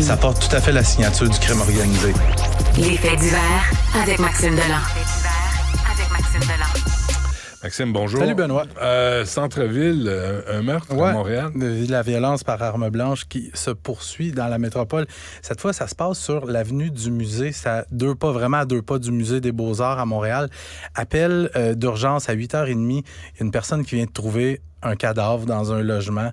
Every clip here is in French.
Ça porte tout à fait la signature du crime organisé. Les faits divers avec Maxime Delan. Maxime, bonjour. Salut Benoît. Centre-ville, un meurtre à Montréal. La violence par arme blanche qui se poursuit dans la métropole. Cette fois, ça se passe sur l'avenue du Musée. C'est à deux pas du Musée des Beaux-Arts à Montréal. Appel d'urgence à 8h30. Il y a une personne qui vient de trouver un cadavre dans un logement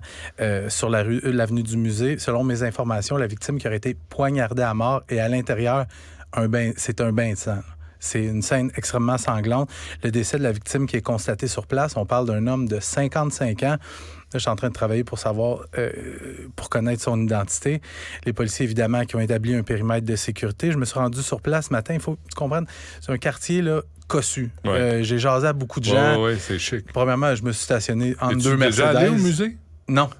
sur l'avenue du Musée. Selon mes informations, la victime qui aurait été poignardée à mort et à l'intérieur, c'est un bain de sang. C'est une scène extrêmement sanglante. Le décès de la victime qui est constaté sur place, on parle d'un homme de 55 ans. Là, je suis en train de travailler pour savoir, pour connaître son identité. Les policiers, évidemment, qui ont établi un périmètre de sécurité. Je me suis rendu sur place ce matin. Il faut que tu comprennes, c'est un quartier, là, cossu. Ouais. J'ai jasé à beaucoup de gens. Oui, c'est chic. Premièrement, je me suis stationné entre deux Es-tu déjà Mercedes. allé au musée? Non.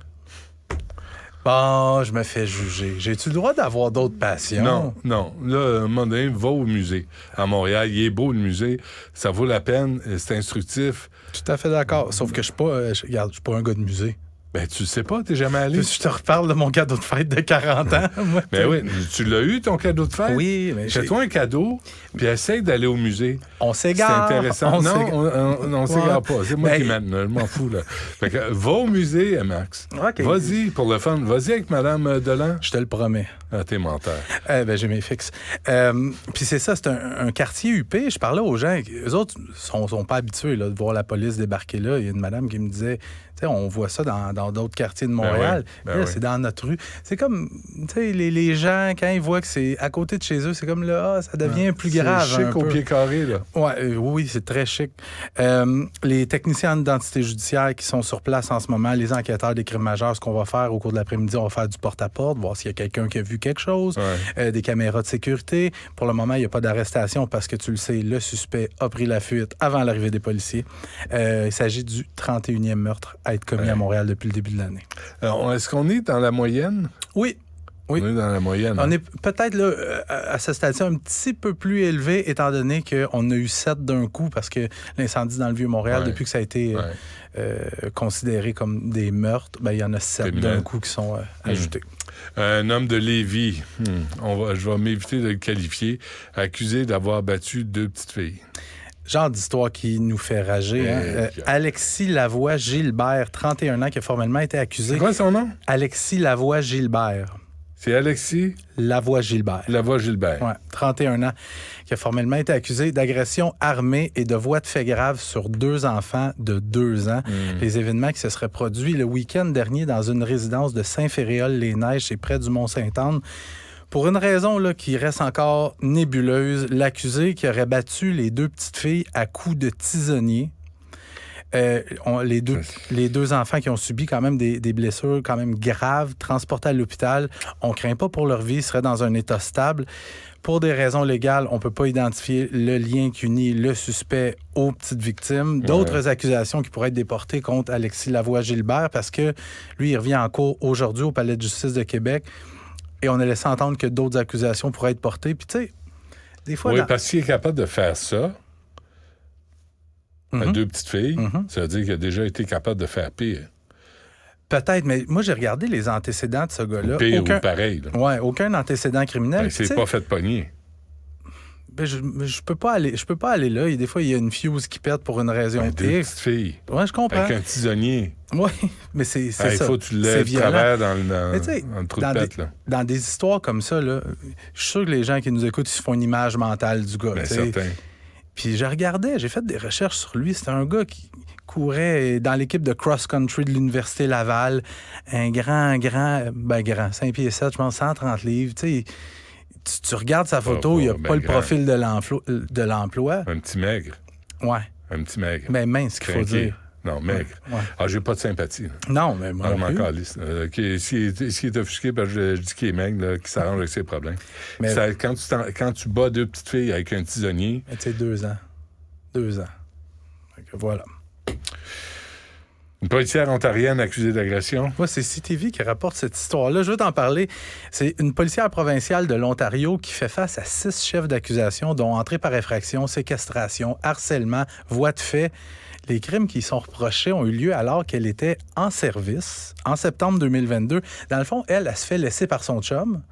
Bon, je me fais juger. J'ai-tu le droit d'avoir d'autres passions? Non. Là, un moment donné, va au musée à Montréal. Il est beau, le musée. Ça vaut la peine. C'est instructif. Tout à fait d'accord. Sauf que je suis pas un gars de musée. Ben, tu le sais pas, t'es jamais allé. Je te reparle de mon cadeau de fête de 40 ans. Moi, Ben oui, tu l'as eu, ton cadeau de fête? Oui, mais fais-toi un cadeau, puis essaye d'aller au musée. On s'égare. C'est intéressant. On s'égare pas. C'est moi Ben... qui mène, je m'en fous, là. Fait que, va au musée, Max. Okay. Vas-y, pour le fun. Vas-y avec Mme Delan. Je te le promets. Ah, t'es menteur. Ben, j'ai mes fixes. Puis c'est ça, c'est un quartier huppé. Je parlais aux gens. Eux autres sont pas habitués là, de voir la police débarquer là. Il y a une madame qui me disait, tu sais, on voit ça dans d'autres quartiers de Montréal. Ben oui. C'est dans notre rue. C'est comme, tu sais, les gens, quand ils voient que c'est à côté de chez eux, c'est comme là, ça devient plus grave. C'est chic au pied carré, là. Ouais, oui, c'est très chic. Les techniciens en identité judiciaire qui sont sur place en ce moment, les enquêteurs des crimes majeurs, ce qu'on va faire au cours de l'après-midi, on va faire du porte-à-porte, voir s'il y a quelqu'un qui a vu quelque chose, des caméras de sécurité. Pour le moment, il n'y a pas d'arrestation parce que, tu le sais, le suspect a pris la fuite avant l'arrivée des policiers. Il s'agit du 31e meurtre à être commis à Montréal depuis le début de l'année. Alors, est-ce qu'on est dans la moyenne? Oui. On est dans la moyenne. On est peut-être là, à ce stade-ci un petit peu plus élevé, étant donné qu'on a eu 7 d'un coup, parce que l'incendie dans le Vieux-Montréal, depuis que ça a été considéré comme des meurtres, ben, il y en a 7 d'un coup qui sont ajoutés. Un homme de Lévis, je vais m'éviter de le qualifier, accusé d'avoir battu 2 petites filles. Genre d'histoire qui nous fait rager. Alexis Lavoie-Gilbert, 31 ans, qui a formellement été accusé. C'est quoi son nom? Alexis Lavoie-Gilbert. C'est Alexis Lavoie-Gilbert. Lavoie-Gilbert. Oui, 31 ans, qui a formellement été accusé d'agression armée et de voies de fait grave sur 2 enfants de 2 ans. Les événements qui se seraient produits le week-end dernier dans une résidence de Saint-Féréol-les-Neiges, c'est près du Mont-Sainte-Anne. Pour une raison là, qui reste encore nébuleuse, l'accusé qui aurait battu les 2 petites filles à coups de tisonnier. Les deux enfants qui ont subi quand même des blessures quand même graves, transportés à l'hôpital. On craint pas pour leur vie, ils seraient dans un état stable. Pour des raisons légales, on peut pas identifier le lien qui unit le suspect aux petites victimes. D'autres accusations qui pourraient être déportées contre Alexis Lavoie-Gilbert parce que lui, il revient en cours aujourd'hui au Palais de justice de Québec. Et on a laissé entendre que d'autres accusations pourraient être portées. Puis, tu sais, des fois... Oui, parce qu'il est capable de faire ça à 2 petites filles. Ça veut dire qu'il a déjà été capable de faire pire. Peut-être, mais moi, j'ai regardé les antécédents de ce gars-là. Pire ou pareil. Oui, aucun antécédent criminel. Ben, c'est pas fait pogner. Ben, je peux pas aller là. Et des fois, il y a une fuse qui pète pour une raison Ben, 2 petites filles. Oui, je comprends. Avec un tisonnier. Oui, mais c'est ça. Il faut que tu lèves de travers dans le trou de pète. Dans des histoires comme ça, là, je suis sûr que les gens qui nous écoutent, ils se font une image mentale du gars. Ben, certain. Puis j'ai fait des recherches sur lui. C'était un gars qui courait dans l'équipe de cross-country de l'Université Laval. Un grand, 5 pieds 7, je pense, 130 livres. Tu sais, tu regardes sa photo, il n'y a pas le profil de l'emploi. Un petit maigre. Ouais. Un petit maigre. Mais mince, qu'il faut dire. Non, maigre. Ouais. Ah, j'ai pas de sympathie. Là. Non, mais moi non plus. S'il est offusqué, ben, je dis qu'il est maigre, là, qu'il s'arrange avec ses problèmes. Mais... Quand tu bats 2 petites filles avec un tisonnier... Tu sais, 2 ans. 2 ans. Donc, voilà. Une policière ontarienne accusée d'agression. Moi, c'est CTV qui rapporte cette histoire-là. Je veux t'en parler. C'est une policière provinciale de l'Ontario qui fait face à 6 chefs d'accusation, dont entrée par effraction, séquestration, harcèlement, voies de fait. Les crimes qui y sont reprochés ont eu lieu alors qu'elle était en service en septembre 2022. Dans le fond, elle se fait laisser par son chum.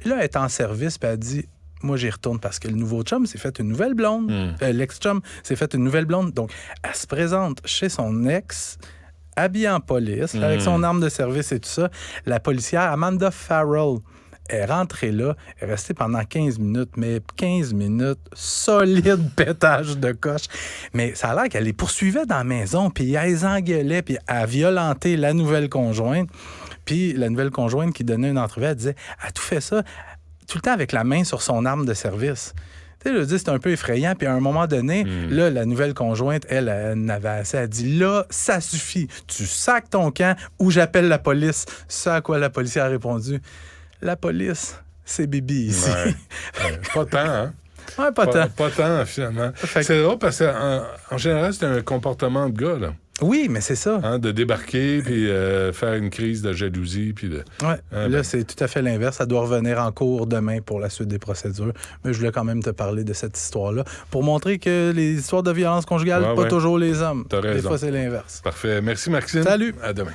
Et là, elle est en service, puis elle dit, moi, j'y retourne parce que le nouveau chum s'est fait une nouvelle blonde. L'ex-chum s'est fait une nouvelle blonde. Donc, elle se présente chez son ex, habillée en police, avec son arme de service et tout ça. La policière Amanda Farrell est rentrée là, est restée pendant 15 minutes, mais 15 minutes, solide pétage de coche. Mais ça a l'air qu'elle les poursuivait dans la maison, puis elle les engueulait, puis elle a violenté la nouvelle conjointe. Puis la nouvelle conjointe qui donnait une entrevue, elle disait, elle a tout fait ça, tout le temps avec la main sur son arme de service. Tu sais, je dis, c'est un peu effrayant. Puis à un moment donné, là, la nouvelle conjointe, elle n'avait assez. Elle dit, là, ça suffit. Tu sacs ton camp ou j'appelle la police. Ce à quoi la policière a répondu, la police, c'est Bibi ici. Ouais. Pas tant, hein? Ouais, pas tant. Pas tant, finalement. C'est drôle parce qu'en général, c'est un comportement de gars, là. Oui, mais c'est ça. Hein, de débarquer, puis faire une crise de jalousie. Puis là, c'est tout à fait l'inverse. Ça doit revenir en cours demain pour la suite des procédures. Mais je voulais quand même te parler de cette histoire-là pour montrer que les histoires de violence conjugale, pas toujours les hommes. T'as raison. Des fois, c'est l'inverse. Parfait. Merci, Maxime. Salut. À demain.